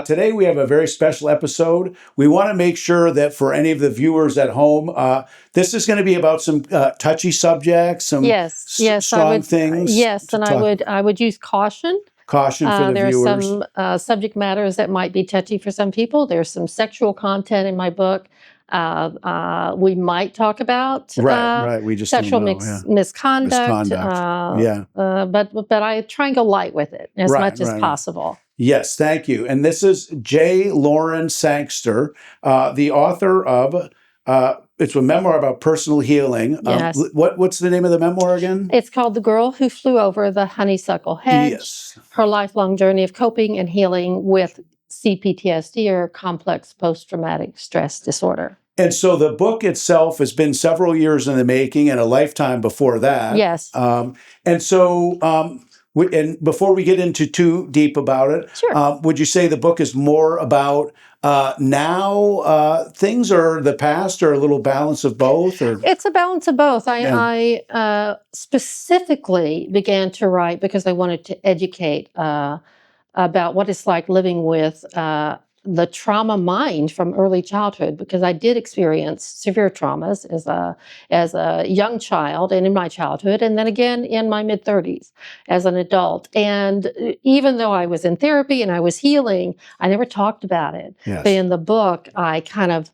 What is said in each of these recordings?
Today we have a very special episode. We want to make sure that for any of the viewers at home, this is going to be about some touchy subjects, some strong things. Yes, and I would use caution. Caution for the there viewers. There are some subject matters that might be touchy for some people. There's some sexual content in my book. We might talk about We just sexual misconduct. But I try and go light with it as much as possible. Yes, thank you. And this is J. Lauren Sangster, the author of it's a memoir about personal healing. Yes. What's the name of the memoir again? It's called The Girl Who Flew Over the Honeysuckle Hedge. Yes. Her lifelong journey of coping and healing with CPTSD, or complex post-traumatic stress disorder. And so the book itself has been several years in the making and a lifetime before that. Yes. And before we get into too deep about it, sure. Would you say the book is more about now things, or the past, or a little balance of both? Or it's a balance of both. I specifically began to write because I wanted to educate about what it's like living with the trauma mind from early childhood, because I did experience severe traumas as a young child and in my childhood, and then again in my mid-30s as an adult. And even though I was in therapy and I was healing, I never talked about it. Yes. But in the book, I kind of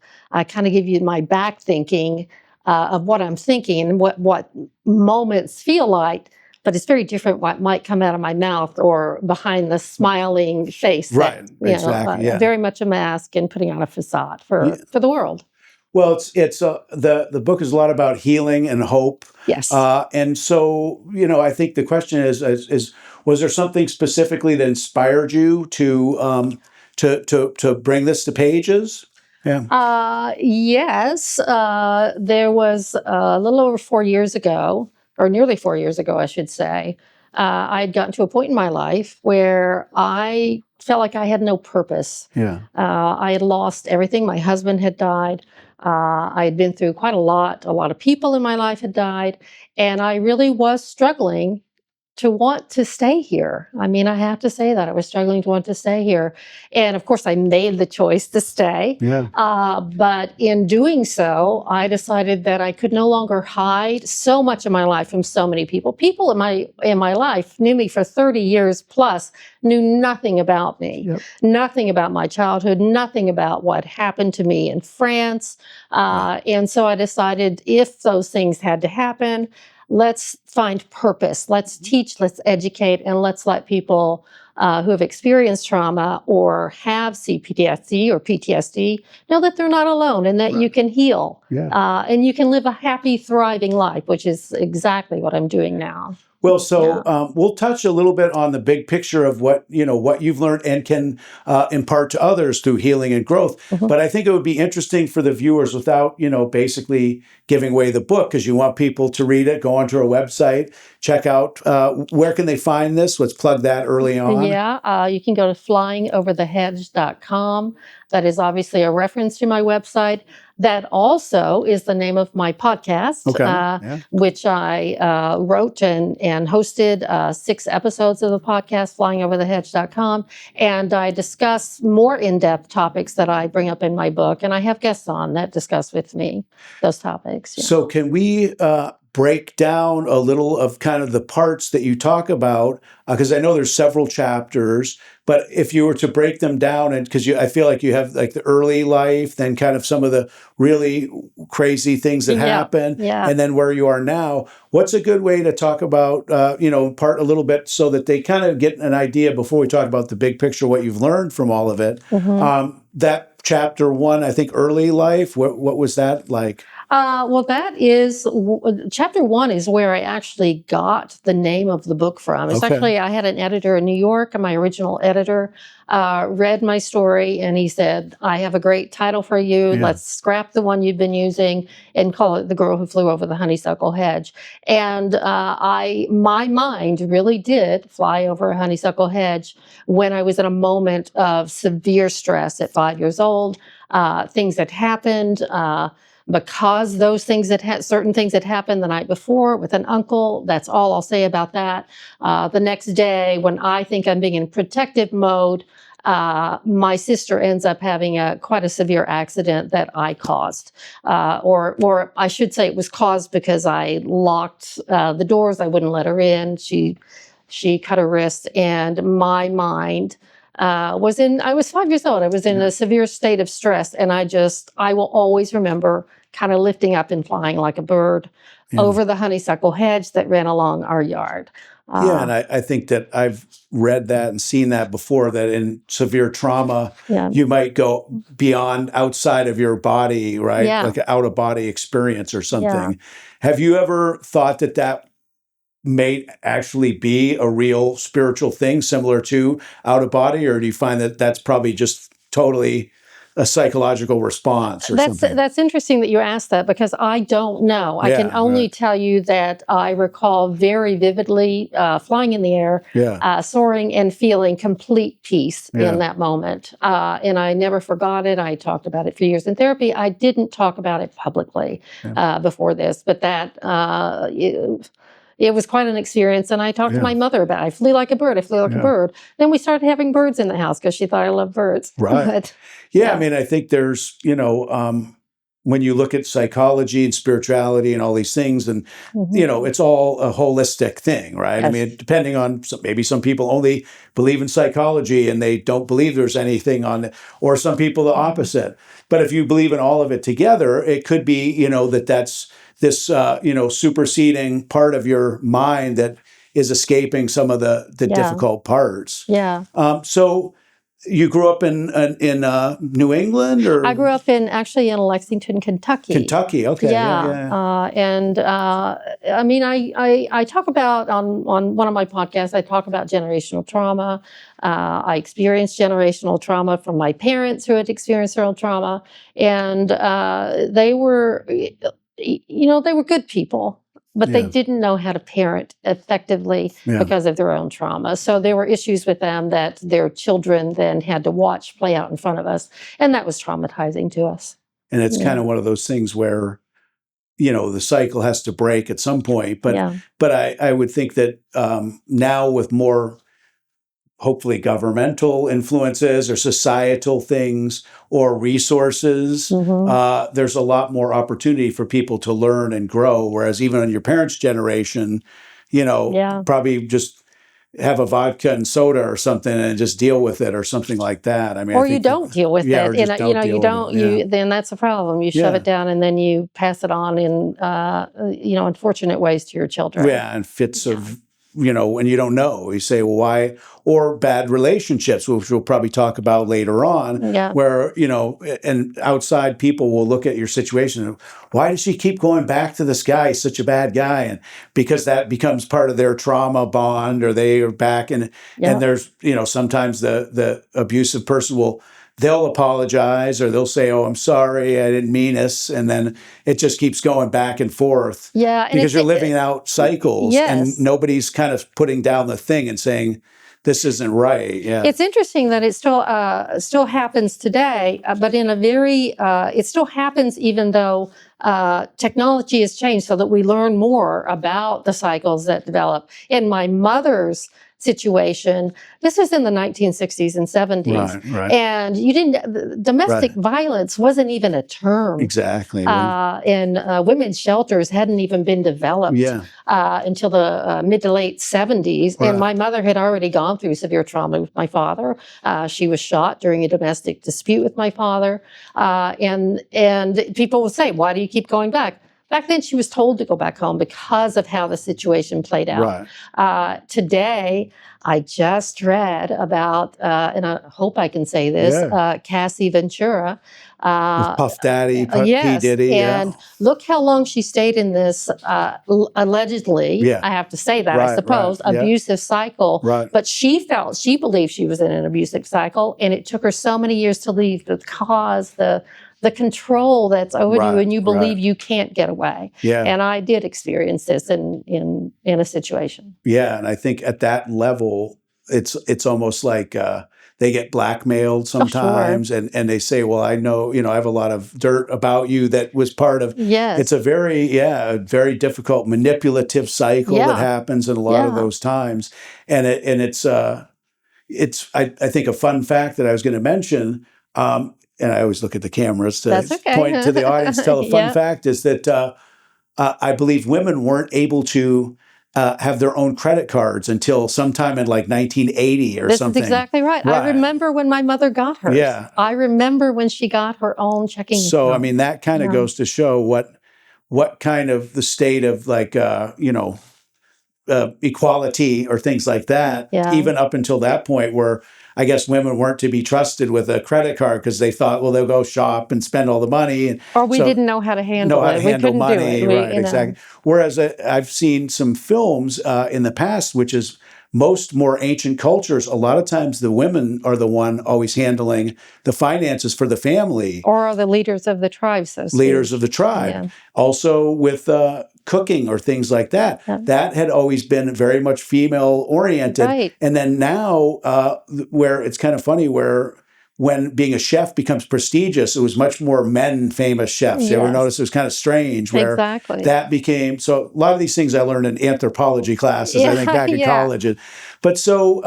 give you my back thinking of what I'm thinking and what moments feel like. But it's very different what might come out of my mouth or behind the smiling face. Right, exactly. Very much a mask and putting on a facade for the world. Well, the book is a lot about healing and hope. Yes. And so, I think the question is was there something specifically that inspired you to bring this to pages? Yeah. Yes. There was a little over 4 years ago, or nearly 4 years ago, I should say, I had gotten to a point in my life where I felt like I had no purpose. Yeah. I had lost everything. My husband had died. I had been through quite a lot. A lot of people in my life had died. And I really was struggling to want to stay here. I mean, I have to say that I was struggling to want to stay here. And of course, I made the choice to stay. Yeah. But in doing so, I decided that I could no longer hide so much of my life from so many people. People in my life knew me for 30 years plus, knew nothing about me, nothing about my childhood, nothing about what happened to me in France. And so I decided if those things had to happen, let's find purpose, let's teach, let's educate, and let's let people who have experienced trauma or have CPTSD or PTSD know that they're not alone and that you can heal and you can live a happy, thriving life, which is exactly what I'm doing now. Well, so we'll touch a little bit on the big picture of what you've learned and can impart to others through healing and growth. Mm-hmm. But I think it would be interesting for the viewers, without basically giving away the book, because you want people to read it, go onto our website, check out where can they find this. Let's plug that early on. Yeah, you can go to flyingoverthehedge.com. That is obviously a reference to my website. That also is the name of my podcast, which I wrote and hosted 6 episodes of the podcast, flyingoverthehedge.com. And I discuss more in-depth topics that I bring up in my book. And I have guests on that discuss with me those topics. Yeah. So can we break down a little of kind of the parts that you talk about? Because I know there's several chapters, but if you were to break them down, and because I feel like you have like the early life, then kind of some of the really crazy things that happen, and then where you are now, what's a good way to talk about, part a little bit so that they kind of get an idea before we talk about the big picture, what you've learned from all of it. Mm-hmm. That chapter 1, I think early life, what was that like? Well, that is, chapter 1 is where I actually got the name of the book from. It's actually, I had an editor in New York, and my original editor read my story, and he said, I have a great title for you. Yeah. Let's scrap the one you've been using and call it The Girl Who Flew Over the Honeysuckle Hedge. And my mind really did fly over a honeysuckle hedge when I was in a moment of severe stress at 5 years old. Things that happened, because those things certain things that happened the night before with an uncle. That's all I'll say about that. The next day, when I think I'm being in protective mode, my sister ends up having quite a severe accident that I caused, or I should say it was caused because I locked the doors. I wouldn't let her in. She cut her wrist, and my mind I was 5 years old. I was in a severe state of stress, and I will always remember kind of lifting up and flying like a bird over the honeysuckle hedge that ran along our yard. Yeah, and I think that I've read that and seen that before, that in severe trauma, you might go beyond, outside of your body, right? Yeah. Like an out-of-body experience or something. Yeah. Have you ever thought that may actually be a real spiritual thing similar to out-of-body, or do you find that that's probably just totally a psychological response or something? That's interesting that you asked that, because I don't know. I can only tell you that I recall very vividly flying in the air, soaring, and feeling complete peace in that moment. And I never forgot it. I talked about it for years in therapy. I didn't talk about it publicly before this, but it was quite an experience. And I talked to my mother about it. I flew like a bird. I flew like a bird. Then we started having birds in the house because she thought I loved birds. Right. But, I mean, I think there's, when you look at psychology and spirituality and all these things, and, it's all a holistic thing, right? Yes. I mean, depending on, maybe some people only believe in psychology and they don't believe there's anything on it, or some people the opposite. But if you believe in all of it together, it could be, that's this, superseding part of your mind that is escaping some of the difficult parts. Yeah. So you grew up in New England, or? I grew up actually in Lexington, Kentucky. Kentucky, okay. And I mean, I talk about on one of my podcasts, I talk about generational trauma. I experienced generational trauma from my parents who had experienced their own trauma, and they were good people. But they didn't know how to parent effectively because of their own trauma. So there were issues with them that their children then had to watch play out in front of us. And that was traumatizing to us. And it's kind of one of those things where, the cycle has to break at some point. But I would think that now, with more, hopefully, governmental influences or societal things or resources, there's a lot more opportunity for people to learn and grow. Whereas even on your parents' generation, probably just have a vodka and soda or something and just deal with it or something like that. I mean, or you don't deal with it. And, then that's a problem. You shove it down and then you pass it on in, unfortunate ways to your children. Yeah, and fits of, when you don't know. You say, well, why? Or bad relationships, which we'll probably talk about later on, where, and outside people will look at your situation and, why does she keep going back to this guy? He's such a bad guy. And because that becomes part of their trauma bond, or they are back. And there's, sometimes the abusive person they'll apologize, or they'll say, oh, I'm sorry, I didn't mean this. And then it just keeps going back and forth. Yeah. Because you're living out cycles and nobody's kind of putting down the thing and saying, this isn't right. Yeah. It's interesting that it still happens today, but in a very, it still happens even though technology has changed so that we learn more about the cycles that develop. In my mother's situation, this was in the 1960s and 70s. Right. And domestic violence wasn't even a term. Exactly. And women's shelters hadn't even been developed until the mid to late 70s. And my mother had already gone through severe trauma with my father. She was shot during a domestic dispute with my father. And people would say, why do you keep going back? Back then, she was told to go back home because of how the situation played out. Today, I just read about, and I hope I can say this, Cassie Ventura. With Puff Daddy, P. Diddy. And look how long she stayed in this, allegedly, I have to say that, I suppose, abusive cycle. But she believed she was in an abusive cycle, and it took her so many years to leave because the control that's over you, and you believe you can't get away. And I did experience this in a situation. Yeah, and I think at that level, it's almost like they get blackmailed sometimes, and they say, well, I know, I have a lot of dirt about you that was part of, it's a very difficult manipulative cycle that happens in a lot of those times. And it's I think a fun fact that I was going to mention, and I always look at the cameras to That's okay. point to the audience, tell a fun Yep. fact is that I believe women weren't able to have their own credit cards until sometime in like 1980 or This something. is exactly right. Right. I remember when my mother got hers. Yeah. I remember when she got her own checking So, I account. mean, that kind of Yeah. goes to show what kind of the state of like, equality or things like that, Yeah. even up until that point where I guess women weren't to be trusted with a credit card because they thought, well, they'll go shop and spend all the money. And Or we so- didn't know how to handle it. We couldn't do it. Right, exactly. Whereas I've seen some films in the past, which is most more ancient cultures, a lot of times the women are the one always handling the finances for the family. Or are the leaders of the tribe, so to speak. Leaders of the tribe. Yeah. Also with cooking or things like that. Yeah. That had always been very much female oriented. Right. And then now where it's kind of funny where when being a chef becomes prestigious, it was much more men famous chefs. You ever Yes. notice it was kind of strange where Exactly. that became, so a lot of these things I learned in anthropology classes, I think Yeah, back in yeah. college. But so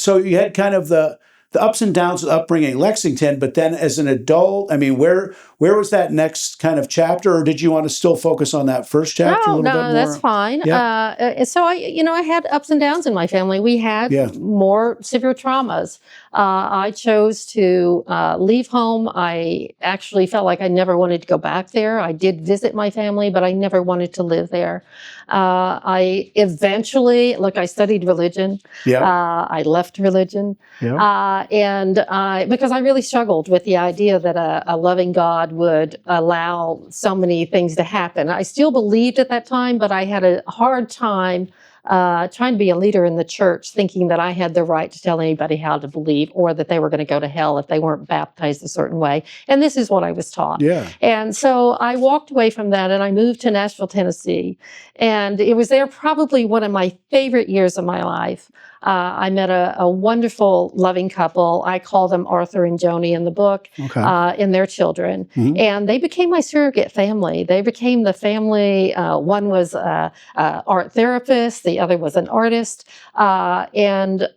you had kind of the ups and downs of upbringing in Lexington, but then as an adult, I mean, where was that next kind of chapter, or did you want to still focus on that first chapter a little bit more? No, that's fine. Yeah. So I had ups and downs in my family. We had Yeah. more severe traumas. I chose to leave home. I actually felt like I never wanted to go back there. I did visit my family, but I never wanted to live there. I eventually, I studied religion. Yeah. I left religion. Yeah. Because I really struggled with the idea that a loving God would allow so many things to happen. I still believed at that time, but I had a hard time trying to be a leader in the church, thinking that I had the right to tell anybody how to believe or that they were going to go to hell if they weren't baptized a certain way. And this is what I was taught. Yeah. And so I walked away from that and I moved to Nashville, Tennessee. And it was there probably one of my favorite years of my life. I met a wonderful, loving couple. I call them Arthur and Joni in the book, Okay. and their children. Mhm. And they became my surrogate family. They became the family. One was an art therapist. The other was an artist. And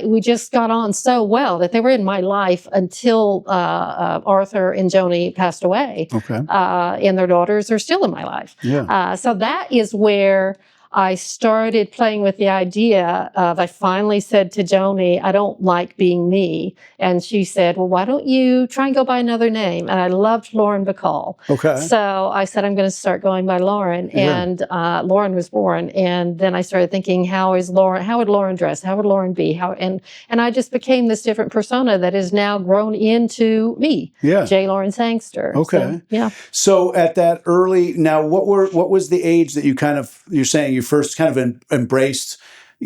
we just got on so well that they were in my life until Arthur and Joni passed away. Okay. And their daughters are still in my life. Yeah. So that is where I started playing with the idea of, I finally said to Joni, I don't like being me. And she said, well, why don't you try and go by another name? And I loved Lauren Bacall. Okay. So I said, I'm going to start going by Lauren. Yeah. And Lauren was born. And then I started thinking, how would Lauren dress? How would Lauren be? And I just became this different persona that has now grown into me, Yeah. J. Lauren Sangster. Okay. So, yeah. So at that early, now what was the age that you're saying you first kind of embraced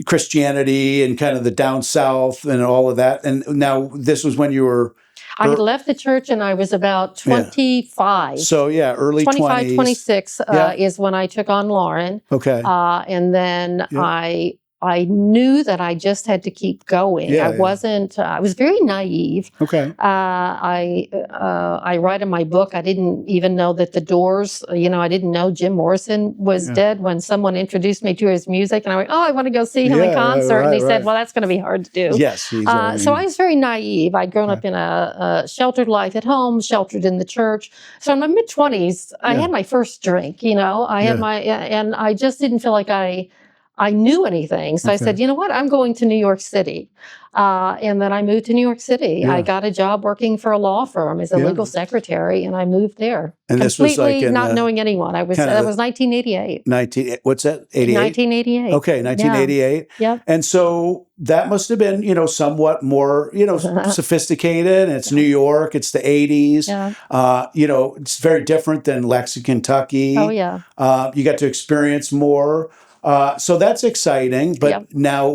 Christianity and kind of the down south and all of that? And now this was when you were... I had left the church and I was about 25. So yeah, early 25, 20s. 26 Yeah. is when I took on Lauren. Okay. And then Yeah. I knew that I just had to keep going. Yeah, I wasn't, I was very naive. Okay. I write in my book, I didn't even know that the Doors, I didn't know Jim Morrison was dead when someone introduced me to his music. And I went, I want to go see him in concert. And he said, well, that's going to be hard to do. Yes. So I was very naive. I'd grown up in a sheltered life at home, sheltered in the church. So in my mid-20s, I had my first drink, I had and I just didn't feel like I knew anything. So I said, you know what? I'm going to New York City. And then I moved to New York City. Yeah. I got a job working for a law firm as a legal secretary, and I moved there. And this was completely like not knowing anyone. That was 1988. What's that? 88? 1988. Okay, 1988. Yeah. And so that must have been, somewhat more, sophisticated. And it's New York. It's the 80s. Yeah. It's very different than Lexington, Kentucky. Oh, yeah. You got to experience more. So that's exciting. But now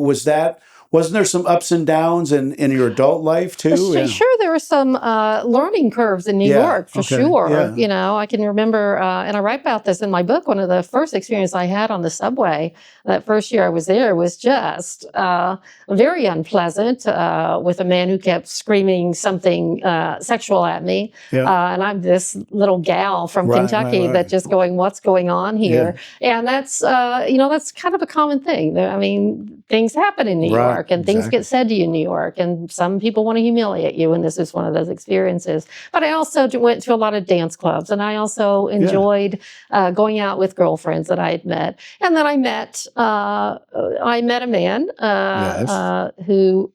wasn't there some ups and downs in your adult life too? Sure, there were some learning curves in New York for sure. Yeah. I can remember, and I write about this in my book. One of the first experiences I had on the subway that first year I was there was just very unpleasant with a man who kept screaming something sexual at me. Yeah. And I'm this little gal from Kentucky that just going, what's going on here? Yeah. And that's, that's kind of a common thing. I mean, things happen in New York. York, and things Exactly. get said to you in New York, and some people want to humiliate you, and this is one of those experiences. But I also went to a lot of dance clubs, and I also enjoyed going out with girlfriends that I had met. And then I met a man who,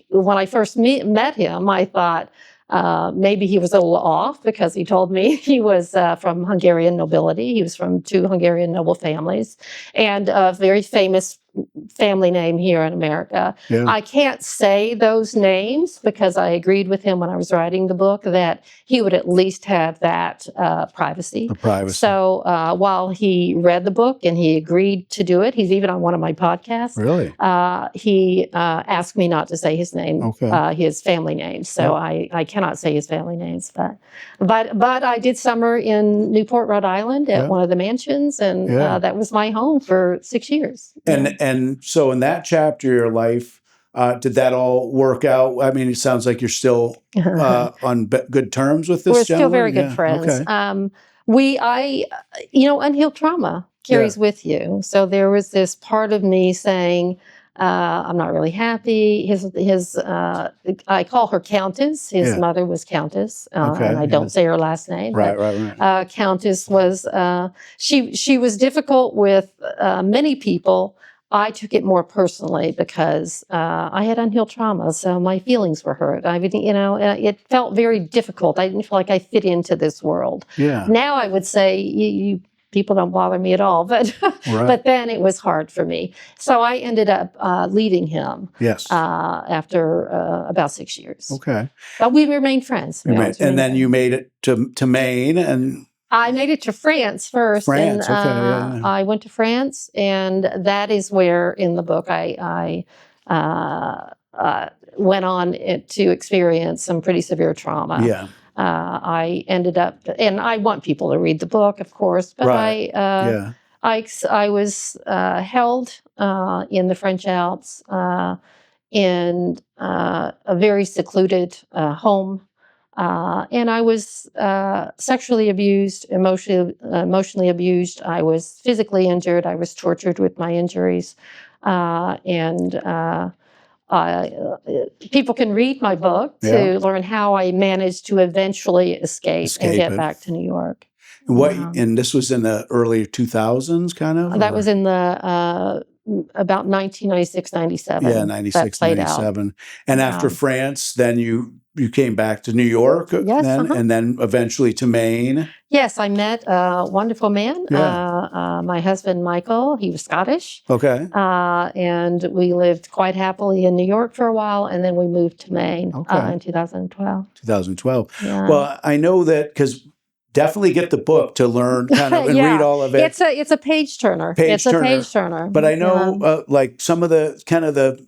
when I first met him, I thought, maybe he was a little off because he told me he was from Hungarian nobility. He was from 2 Hungarian noble families and a very famous family name here in America. Yeah. I can't say those names because I agreed with him when I was writing the book that he would at least have that privacy. The privacy. So while he read the book and he agreed to do it, he's even on one of my podcasts. Really? He asked me not to say his name, his family name. So I cannot say his family names, but I did summer in Newport, Rhode Island at one of the mansions, and that was my home for 6 years. And so in that chapter of your life, did that all work out? I mean, it sounds like you're still on good terms with this We're gentleman. still very good friends. Okay. Unhealed trauma carries with you. So there was this part of me saying, I'm not really happy. I call her Countess. His mother was Countess, and I don't say her last name. Right. Countess was, she was difficult with many people. I took it more personally because I had unhealed trauma, so my feelings were hurt. It felt very difficult. I didn't feel like I fit into this world. Yeah. Now I would say you people don't bother me at all, but but then it was hard for me. So I ended up leaving him. Yes. After about 6 years. Okay. But we remained friends. And then you made it to Maine, and I made it to France first. France, and, I went to France, and that is where in the book I went on to experience some pretty severe trauma. Yeah. I ended up, and I want people to read the book, of course, but I was held in the French Alps in a very secluded home. And I was sexually abused, emotionally abused. I was physically injured. I was tortured with my injuries. People can read my book to learn how I managed to eventually escape and get back to New York. And this was in the early 2000s, kind of? That was in the about 1996, 97. Yeah, 96, 97. And after France, then you came back to New York, and then eventually to Maine. Yes, I met a wonderful man, my husband, Michael. He was Scottish. Okay. And we lived quite happily in New York for a while, and then we moved to Maine in 2012. 2012. Yeah. Well, I know that because definitely get the book to learn kind of and read all of it. It's a page turner. It's a page turner. But I know like some of the kind of the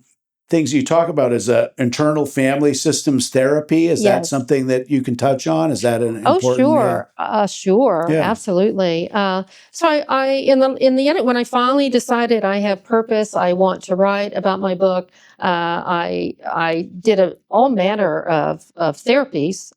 things you talk about is internal family systems therapy. Is that something that you can touch on? Is that an important? Sure, absolutely. So I in the end, when I finally decided I have purpose, I want to write about my book. I did all manner of therapies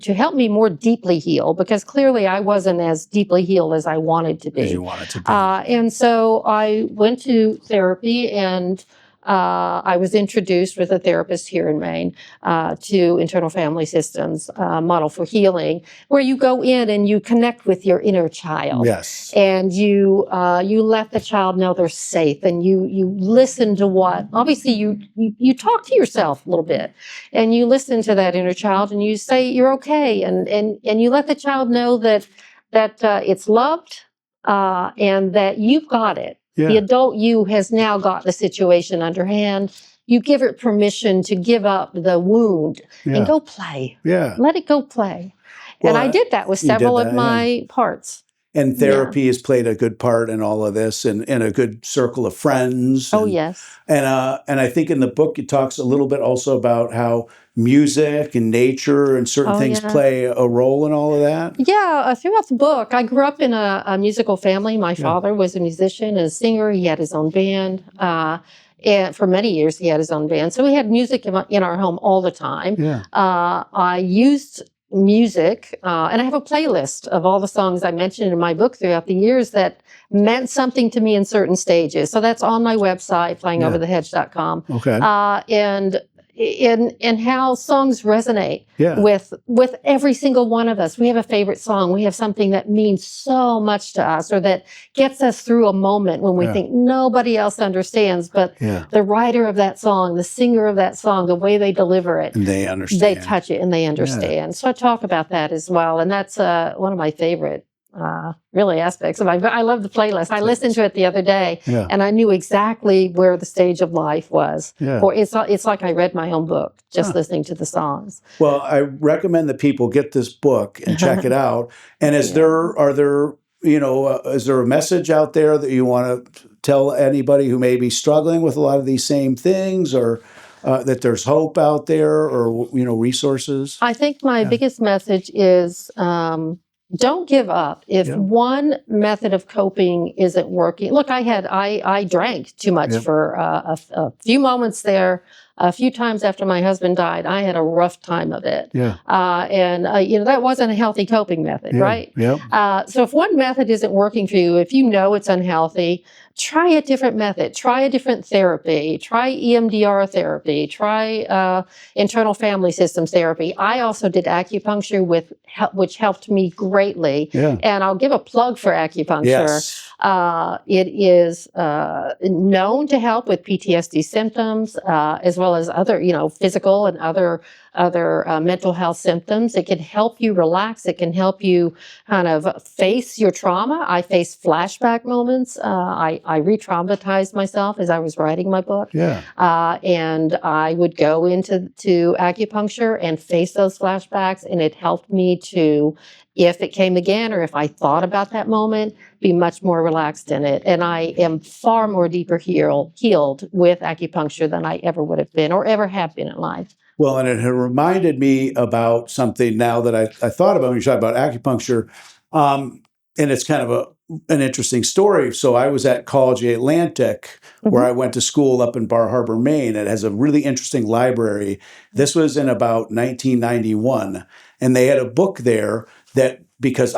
to help me more deeply heal, because clearly I wasn't as deeply healed as I wanted to be. As you wanted to be. And so I went to therapy, and I was introduced with a therapist here in Maine to internal family systems model for healing, where you go in and you connect with your inner child. Yes. And you let the child know they're safe, and you listen to what, obviously you talk to yourself a little bit, and you listen to that inner child, and you say you're okay, and you let the child know that it's loved and that you've got it. Yeah. The adult you has now got the situation under hand. You give it permission to give up the wound and go play. Yeah. Let it go play. Well, and I did that with several of my parts. And therapy has played a good part in all of this, and a good circle of friends. Oh, yes. And I think in the book it talks a little bit also about how music and nature and certain things play a role in all of that. Yeah, throughout the book, I grew up in a musical family. My father was a musician and a singer. He had his own band. And for many years, he had his own band. So we had music in our home all the time. Yeah. I used music, and I have a playlist of all the songs I mentioned in my book throughout the years that meant something to me in certain stages. So that's on my website, flyingoverthehedge.com. Okay. And in how songs resonate Yeah. with every single one of us. We have a favorite song. We have something that means so much to us, or that gets us through a moment when we think nobody else understands, but the writer of that song, the singer of that song, the way they deliver it, And they understand. they touch it and they understand. So I talk about that as well, and that's one of my favorite really aspects of I love the playlist. I listened to it the other day, and I knew exactly where the stage of life was. Or it's like I read my own book just listening to the songs. Well, I recommend that people get this book and check it out. And is there a message out there that you want to tell anybody who may be struggling with a lot of these same things, or that there's hope out there, or resources? I think my biggest message is don't give up. If one method of coping isn't working, look, I drank too much for a few moments there. A few times after my husband died, I had a rough time of it. And that wasn't a healthy coping method, right? So if one method isn't working for you, if you know it's unhealthy, try a different method. Try a different therapy. Try EMDR therapy. Try internal family systems therapy. I also did acupuncture, which helped me greatly. And I'll give a plug for acupuncture. It is known to help with PTSD symptoms, as well as other, physical and other mental health symptoms. It can help you relax. It can help you kind of face your trauma. I faced flashback moments. I re-traumatized myself as I was writing my book. And I would go into acupuncture and face those flashbacks, and it helped me to, if it came again or if I thought about that moment, be much more relaxed in it. And I am far more deeper healed with acupuncture than I ever would have been or ever have been in life. Well, and it had reminded me about something now that I thought about when you talk about acupuncture. And it's kind of an interesting story. So I was at College Atlantic, where I went to school up in Bar Harbor, Maine. It has a really interesting library. This was in about 1991. And they had a book there that, because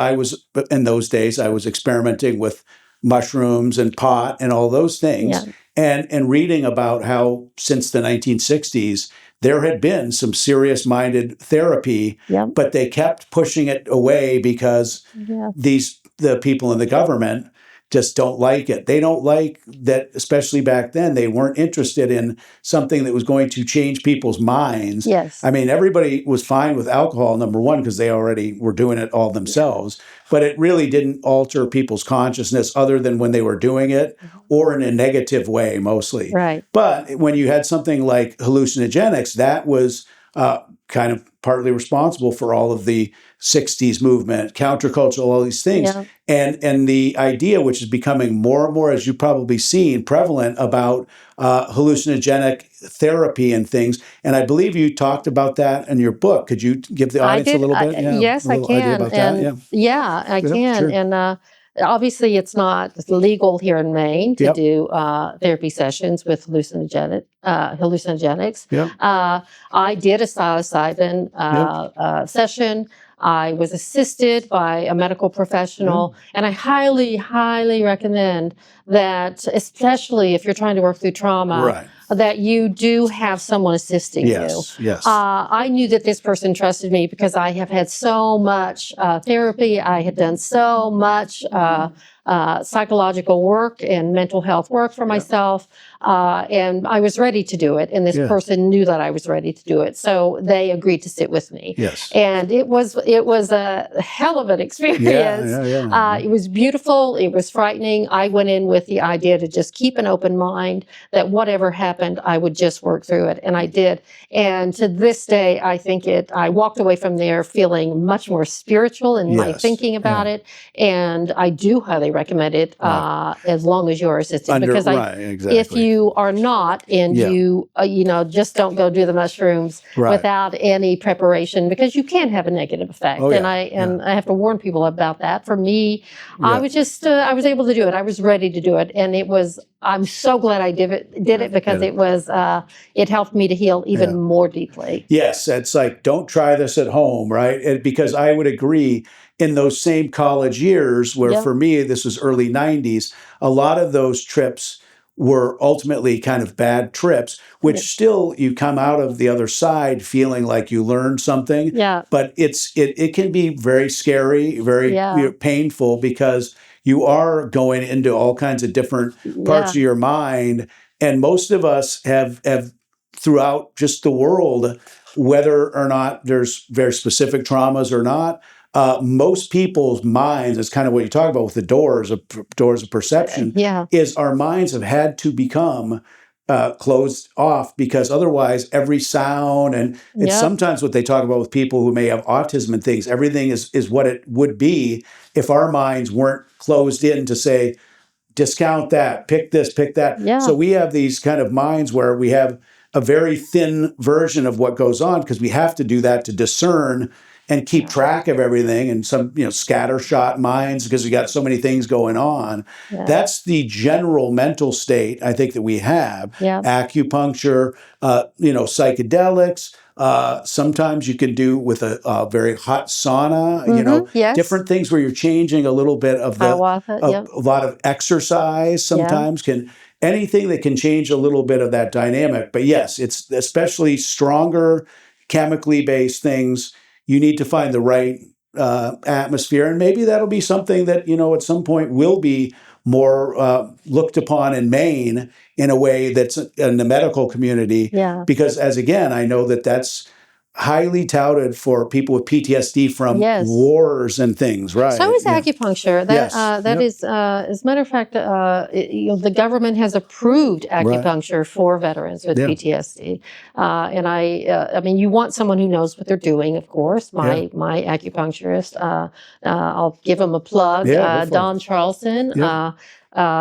in those days, I was experimenting with mushrooms and pot and all those things, and reading about how since the 1960s, there had been some serious-minded therapy, but they kept pushing it away because the people in the government just don't like it. They don't like that, especially back then, they weren't interested in something that was going to change people's minds. I mean, everybody was fine with alcohol, number one, because they already were doing it all themselves, but it really didn't alter people's consciousness other than when they were doing it, or in a negative way, mostly. But when you had something like hallucinogenics, that was kind of partly responsible for all of the 60s movement, counterculture, all these things. And the idea, which is becoming more and more, as you've probably seen, prevalent about hallucinogenic therapy and things. And I believe you talked about that in your book. Could you give the audience a little bit? Yes, I can. I can. Sure. And obviously, it's not legal here in Maine to do therapy sessions with hallucinogenics. I did a psilocybin session. I was assisted by a medical professional, and I highly, highly recommend that, especially if you're trying to work through trauma, that you do have someone assisting you. I knew that this person trusted me because I have had so much therapy. I had done so much psychological work and mental health work for myself. And I was ready to do it. And this person knew that I was ready to do it. So they agreed to sit with me. And it was a hell of an experience. It was beautiful. It was frightening. I went in with the idea to just keep an open mind, that whatever happened, I would just work through it. And I did. And to this day, I walked away from there feeling much more spiritual in my thinking about it. And I do highly recommend it as long as you're assisted. Because if you are not, and you just don't go do the mushrooms without any preparation, because you can have a negative effect. I have to warn people about that. For me, I was able to do it. I was ready to do it, and it was I'm so glad I did it because it helped me to heal even more deeply. Yes, it's like, don't try this at home, right? Because I would agree, in those same college years, where for me, this was early 90s, a lot of those trips were ultimately kind of bad trips, which still you come out of the other side feeling like you learned something. Yeah. But it can be very scary, very painful, because you are going into all kinds of different parts of your mind. And most of us have throughout just the world, whether or not there's very specific traumas or not, most people's minds, it's kind of what you talk about with the doors of perception, is our minds have had to become closed off, because otherwise every sound, and it's sometimes what they talk about with people who may have autism and things, everything is what it would be if our minds weren't closed in to say, discount that, pick this, pick that. So we have these kind of minds where we have a very thin version of what goes on, because we have to do that to discern and keep track of everything, and some scattershot minds because we got so many things going on. That's the general mental state I think that we have. Acupuncture, psychedelics. Sometimes you can do with a very hot sauna. Different things where you're changing a little bit of a lot of exercise. Sometimes can. Anything that can change a little bit of that dynamic. But yes, it's especially stronger chemically based things. You need to find the right atmosphere. And maybe that'll be something that, at some point will be more looked upon in Maine in a way that's in the medical community. Because I know that's highly touted for people with PTSD from wars and things, right? So is acupuncture. That is, as a matter of fact, the government has approved acupuncture for veterans with PTSD. And I mean, you want someone who knows what they're doing, of course. My acupuncturist, I'll give him a plug, Don Charlson.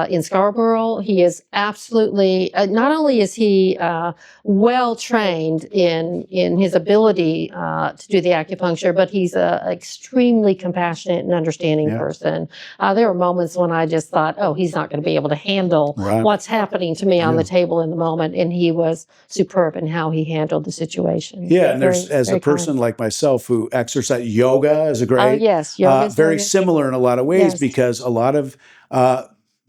In Scarborough, he is absolutely, not only is he well trained in his ability to do the acupuncture, but he's an extremely compassionate and understanding person. There were moments when I just thought, oh, he's not going to be able to handle what's happening to me on the table in the moment. And he was superb in how he handled the situation. Yeah, and there's, as a person like myself who exercise, yoga is a great, yoga very similar in a lot of ways, because a lot of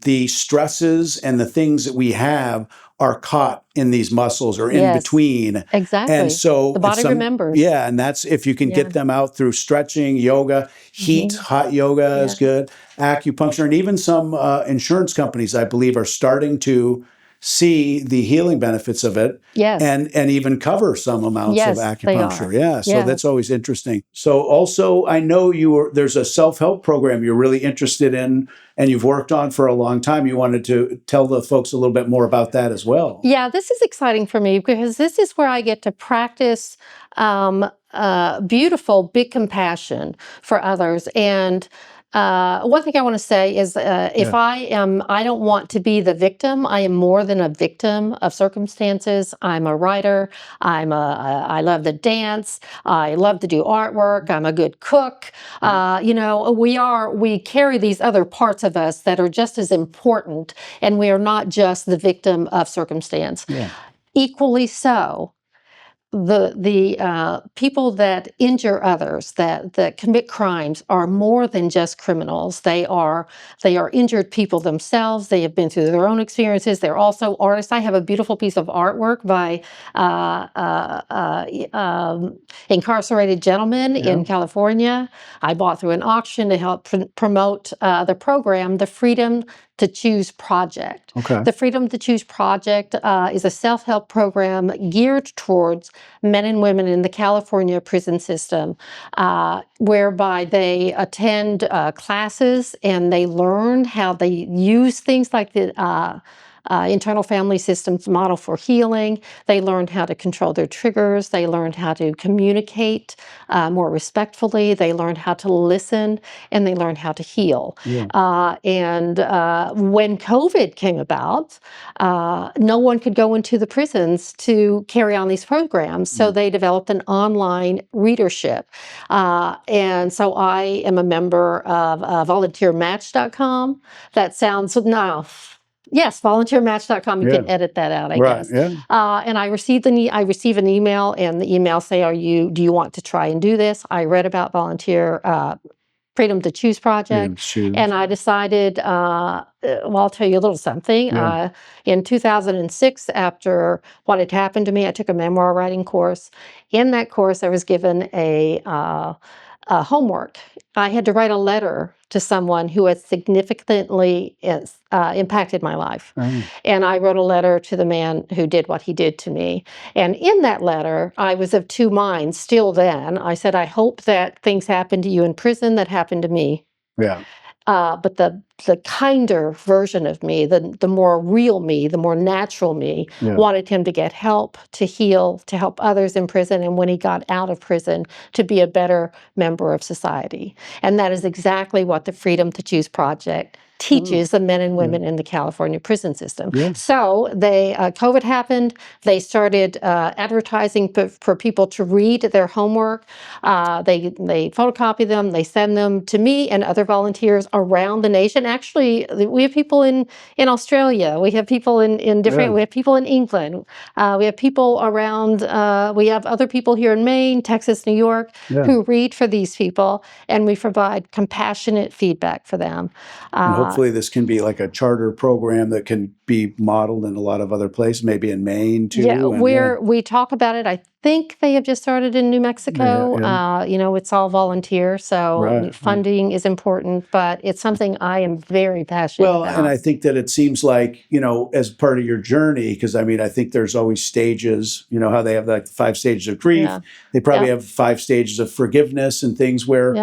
the stresses and the things that we have are caught in these muscles or in between. Exactly. And so the body remembers. Yeah, and that's if you can get them out through stretching, yoga, heat, hot yoga is good, acupuncture, and even some insurance companies, I believe, are starting to see the healing benefits of it, and even cover some amounts of acupuncture. So that's always interesting. So also, I know there's a self-help program you're really interested in, and you've worked on for a long time. You wanted to tell the folks a little bit more about that as well. Yeah, this is exciting for me because this is where I get to practice beautiful, big compassion for others. And one thing I want to say is if I don't want to be the victim. I am more than a victim of circumstances. I'm a writer. I love to dance. I love to do artwork. I'm a good cook. We carry these other parts of us that are just as important, and we are not just the victim of circumstance. Equally so, the people that injure others, that commit crimes, are more than just criminals. They are injured people themselves. They have been through their own experiences. They're also artists. I have a beautiful piece of artwork by incarcerated gentleman in California. I bought through an auction to help promote the program, the Freedom to Choose Project. The Freedom to Choose Project is a self-help program geared towards men and women in the California prison system, whereby they attend classes and they learn how they use things like the internal family systems model for healing. They learned how to control their triggers. They learned how to communicate more respectfully. They learned how to listen, and they learned how to heal. And when COVID came about, no one could go into the prisons to carry on these programs. So they developed an online readership. And so I am a member of volunteermatch.com. That sounds, no, Yes, volunteermatch.com. You Yeah. can edit that out, I Right. guess. Yeah. And I receive an email, and the email say, do you want to try and do this? I read about volunteer Freedom to Choose Freedom project, to choose. and I decided, well, I'll tell you a little something. Yeah. In 2006, after what had happened to me, I took a memoir writing course. In that course, I was given a homework. I had to write a letter to someone who had significantly impacted my life. Oh. And I wrote a letter to the man who did what he did to me. And in that letter, I was of two minds still then. I said, I hope that things happen to you in prison that happened to me. Yeah. But the kinder version of me, the more real me, the more natural me, Yeah. wanted him to get help, to heal, to help others in prison, and when he got out of prison, to be a better member of society. And that is exactly what the Freedom to Choose Project teaches the men and women in the California prison system. Yeah. So COVID happened. They started advertising for people to read their homework. They photocopy them. They send them to me and other volunteers around the nation. Actually, we have people in Australia. We have people in different. Yeah. We have people in England. We have people around. We have other people here in Maine, Texas, New York, Yeah. who read for these people, and we provide compassionate feedback for them. And hopefully this can be like a charter program that can be modeled in a lot of other places, maybe in Maine too. Yeah, And we talk about it. I think they have just started in New Mexico. Yeah. It's all volunteer, so Right. funding is important, but it's something I am very passionate Well, and about. I think that it seems like, as part of your journey, because I mean, I think there's always stages, how they have like the 5 stages of grief. Yeah. They probably Yeah. have 5 stages of forgiveness and things where,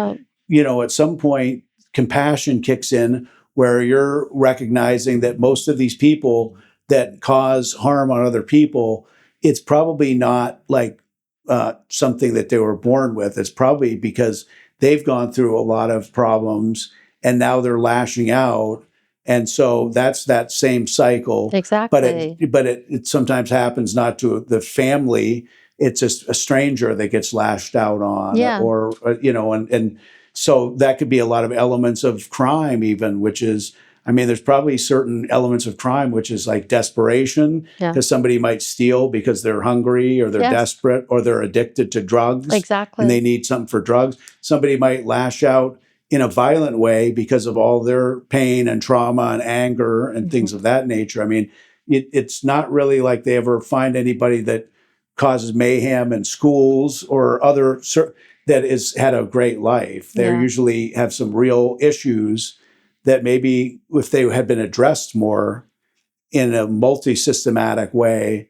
Yeah. at some point, compassion kicks in where you're recognizing that most of these people that cause harm on other people, it's probably not like something that they were born with. It's probably because they've gone through a lot of problems and now they're lashing out. And so that's that same cycle. Exactly. But it sometimes happens not to the family. It's just a stranger that gets lashed out on, Yeah. or and so that could be a lot of elements of crime, even, which is, I mean, there's probably certain elements of crime, which is like desperation, Yeah. because somebody might steal because they're hungry or they're Yes. desperate or they're addicted to drugs. Exactly. And they need something for drugs. Somebody might lash out in a violent way because of all their pain and trauma and anger and things of that nature. I mean, it's not really like they ever find anybody that causes mayhem in schools or other that has had a great life. They Yeah. usually have some real issues that maybe if they had been addressed more in a multi-systematic way,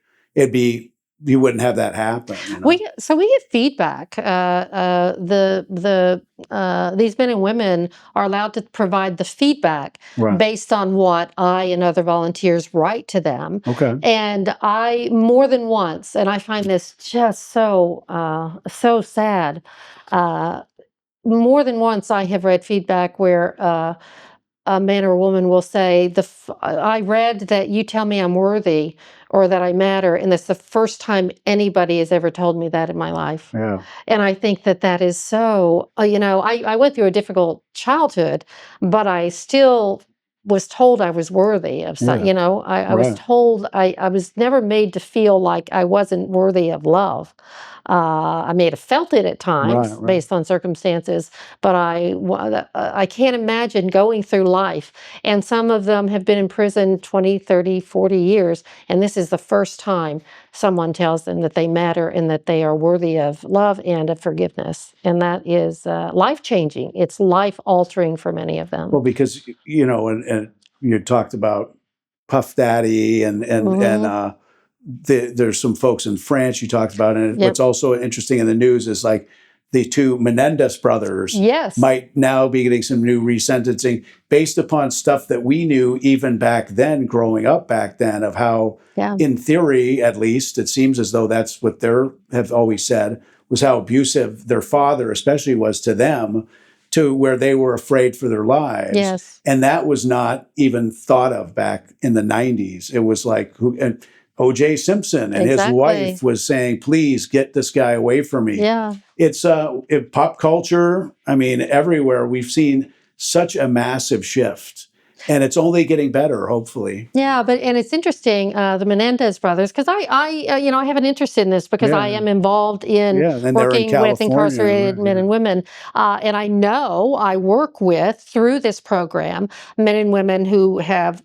you wouldn't have that happen. We get feedback. These men and women are allowed to provide the feedback Right. based on what I and other volunteers write to them. Okay. And I more than once, and I find this just so sad. More than once, I have read feedback where a man or a woman will say, I read that you tell me I'm worthy or that I matter, and that's the first time anybody has ever told me that in my life. Yeah. And I think that is so, I went through a difficult childhood, but I still was told I was worthy of something. Yeah. I was Right. told I was never made to feel like I wasn't worthy of love. I may have felt it at times Right. based on circumstances, but I can't imagine going through life. And some of them have been in prison 20, 30, 40 years. And this is the first time someone tells them that they matter and that they are worthy of love and of forgiveness. And that is life-changing. It's life-altering for many of them. Well, because, and you talked about Puff Daddy and there's some folks in France you talked about. And Yep. what's also interesting in the news is like the 2 Menendez brothers Yes. might now be getting some new resentencing based upon stuff that we knew even back then, growing up back then, of how, Yeah. in theory, at least, it seems as though that's what they have always said, was how abusive their father especially was to them, to where they were afraid for their lives. Yes. And that was not even thought of back in the 90s. It was like, and O.J. Simpson and his Exactly. wife was saying, please get this guy away from me. Yeah. It's in pop culture, I mean, everywhere we've seen such a massive shift. And it's only getting better, hopefully. Yeah, and it's interesting, the Menendez brothers, because I have an interest in this because I am involved in and they're in working with California, incarcerated men and women, and I know I work with, through this program, men and women who have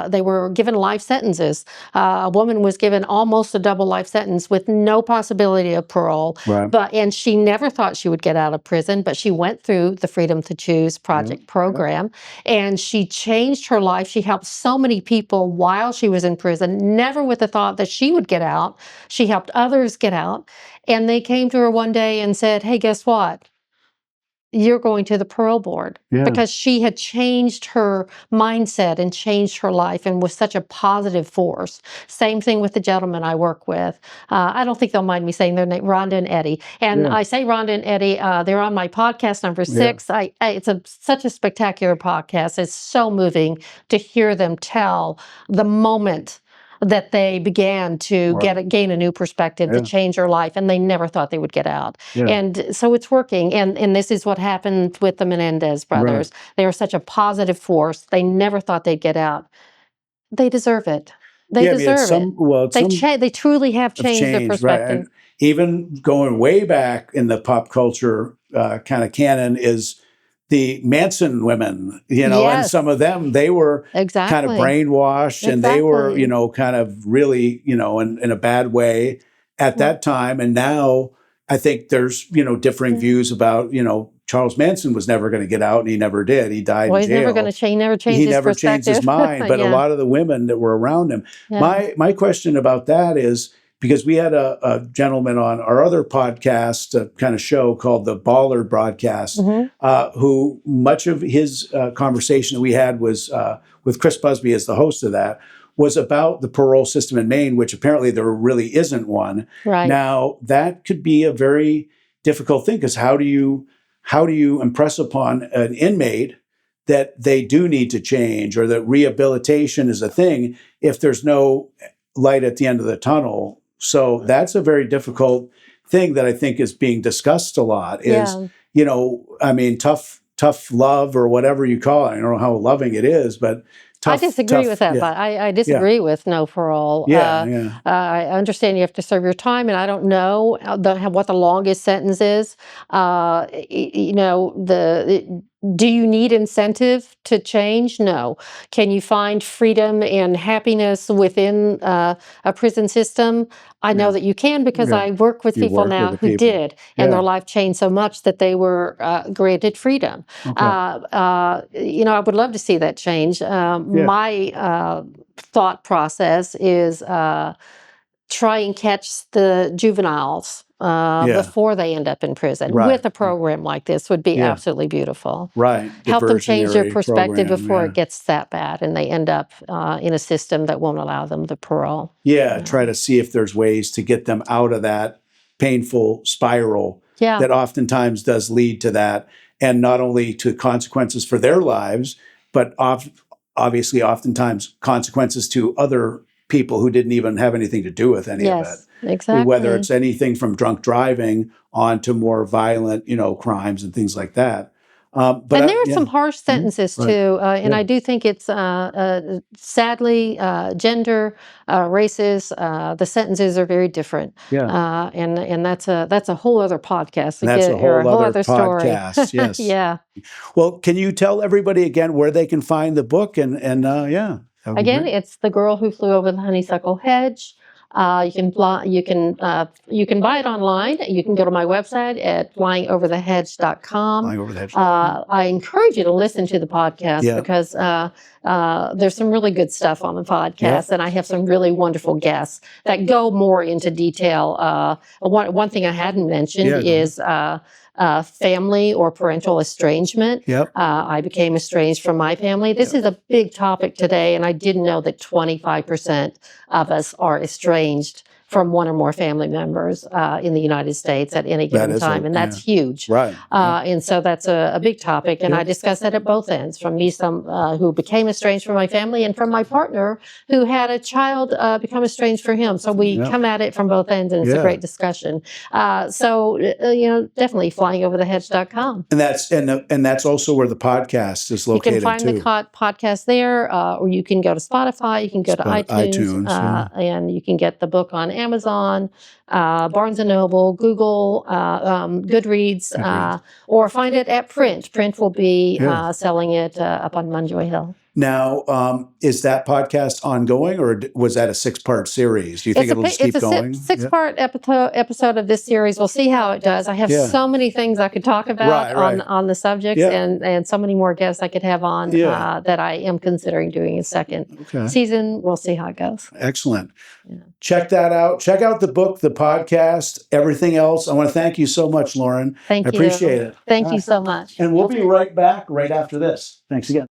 they were given life sentences. A woman was given almost a double life sentence with no possibility of parole, Right. and she never thought she would get out of prison, but she went through the Freedom to Choose Project program, and she changed her life. She helped so many people while she was in prison, never with the thought that she would get out. She helped others get out. And they came to her one day and said, hey, guess what? You're going to the parole board. Because she had changed her mindset and changed her life and was such a positive force. Same thing with the gentleman I work with. I don't think they'll mind me saying their name, Rhonda and Eddie. And I say Rhonda and Eddie, they're on my podcast number 6. It's such a spectacular podcast. It's so moving to hear them tell the moment that they began to gain a new perspective, to change their life, and they never thought they would get out. And so it's working, and this is what happened with the Menendez brothers. They were such a positive force. They never thought they'd get out. They deserve it. They deserve it. They truly have changed their perspective. And even going way back in the pop culture kind of canon is the Manson women, and some of them, they were kind of brainwashed and they were, kind of really, in a bad way at that time. And now I think there's, differing views about, Charles Manson was never going to get out, and he never did. He died in jail. He's never going to change, never changed he his never perspective. changed his mind, but a lot of the women that were around him. My question about that is, because we had a gentleman on our other podcast, a kind of show called the Baller Broadcast, who much of his conversation that we had was with Chris Busby as the host of that, was about the parole system in Maine, which apparently there really isn't one. Now, that could be a very difficult thing, because how do you impress upon an inmate that they do need to change, or that rehabilitation is a thing, if there's no light at the end of the tunnel? So that's a very difficult thing that I think is being discussed a lot is, tough love, or whatever you call it. I don't know how loving it is, but I disagree with that. But I disagree with no parole. I understand you have to serve your time, and I don't know what the longest sentence is. Do you need incentive to change? No. Can you find freedom and happiness within a prison system? I know that you can, because I work with people now who did, and their life changed so much that they were granted freedom. I would love to see that change. My thought process is try and catch the juveniles before they end up in prison with a program like this would be absolutely beautiful. Help them change their perspective before it gets that bad and they end up in a system that won't allow them the parole. Try to see if there's ways to get them out of that painful spiral that oftentimes does lead to that, and not only to consequences for their lives, but obviously oftentimes consequences to other people who didn't even have anything to do with any of it. Exactly. Whether it's anything from drunk driving on to more violent, crimes and things like that. And there are some harsh sentences too, and I do think it's sadly gender, races. The sentences are very different, and that's a whole other podcast. That's a whole other podcast. Story. Yes. Well, can you tell everybody again where they can find the book? And again, it's The Girl Who Flew Over the Honeysuckle Hedge. You can buy it online. You can go to my website at flyingoverthehedge.com. Flying Over the Hedge. I encourage you to listen to the podcast because there's some really good stuff on the podcast, and I have some really wonderful guests that go more into detail. One thing I hadn't mentioned is family or parental estrangement. I became estranged from my family. This is a big topic today, and I didn't know that 25% of us are estranged from one or more family members in the United States at any given time. And that's huge. Right. And so that's a big topic. And I discuss that at both ends, from me, who became estranged from my family, and from my partner who had a child become estranged for him. So we come at it from both ends, and it's a great discussion. Definitely flyingoverthehedge.com. And that's also where the podcast is located. You can find the podcast there, or you can go to Spotify, you can go to iTunes, and you can get the book on Amazon, Barnes & Noble, Google, Goodreads, or find it at Print. Print will be selling it up on Munjoy Hill. Now, is that podcast ongoing, or was that a 6-part series? Do you think it'll just keep going? It's a 6-part episode of this series. We'll see how it does. I have so many things I could talk about on the subject, and so many more guests I could have on that I am considering doing a second season. We'll see how it goes. Excellent. Yeah. Check that out. Check out the book, the podcast, everything else. I want to thank you so much, Lauren. Thank you. I appreciate it. Thank you so much. And we'll be right back right after this. Thanks again.